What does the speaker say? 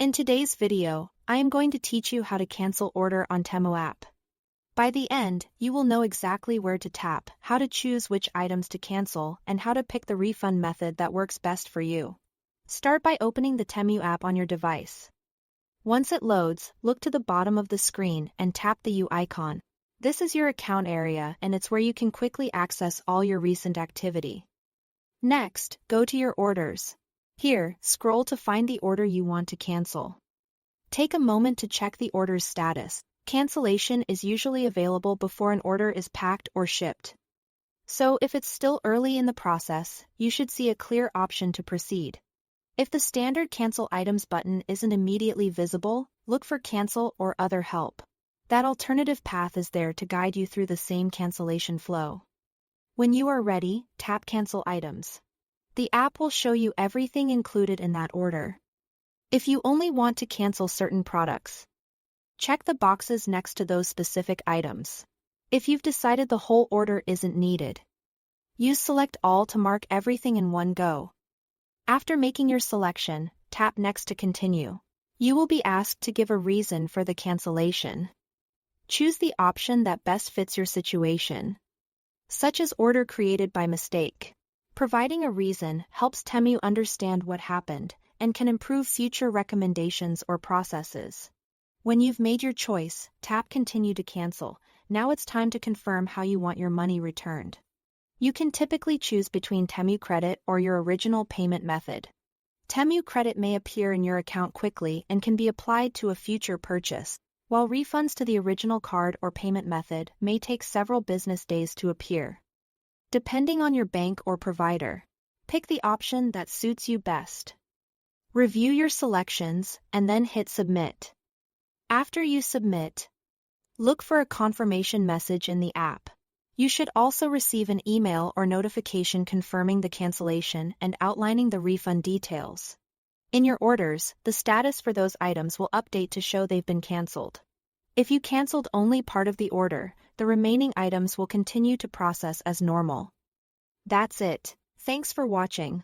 In today's video, I am going to teach you how to cancel order on Temu app. By the end, you will know exactly where to tap, how to choose which items to cancel, and how to pick the refund method that works best for you. Start by opening the Temu app on your device. Once it loads, look to the bottom of the screen and tap the U icon. This is your account area and it's where you can quickly access all your recent activity. Next, go to your orders. Here, scroll to find the order you want to cancel. Take a moment to check the order's status. Cancellation is usually available before an order is packed or shipped. So if it's still early in the process, you should see a clear option to proceed. If the standard Cancel Items button isn't immediately visible, look for Cancel or Other Help. That alternative path is there to guide you through the same cancellation flow. When you are ready, tap Cancel Items. The app will show you everything included in that order. If you only want to cancel certain products, check the boxes next to those specific items. If you've decided the whole order isn't needed, use Select All to mark everything in one go. After making your selection, tap Next to continue. You will be asked to give a reason for the cancellation. Choose the option that best fits your situation, such as order created by mistake. Providing a reason helps Temu understand what happened and can improve future recommendations or processes. When you've made your choice, tap Continue to cancel. Now it's time to confirm how you want your money returned. You can typically choose between Temu Credit or your original payment method. Temu Credit may appear in your account quickly and can be applied to a future purchase, while refunds to the original card or payment method may take several business days to appear. Depending on your bank or provider, pick the option that suits you best. Review your selections and then hit Submit. After you submit, look for a confirmation message in the app. You should also receive an email or notification confirming the cancellation and outlining the refund details. In your orders, the status for those items will update to show they've been canceled. If you canceled only part of the order, the remaining items will continue to process as normal. That's it. Thanks for watching.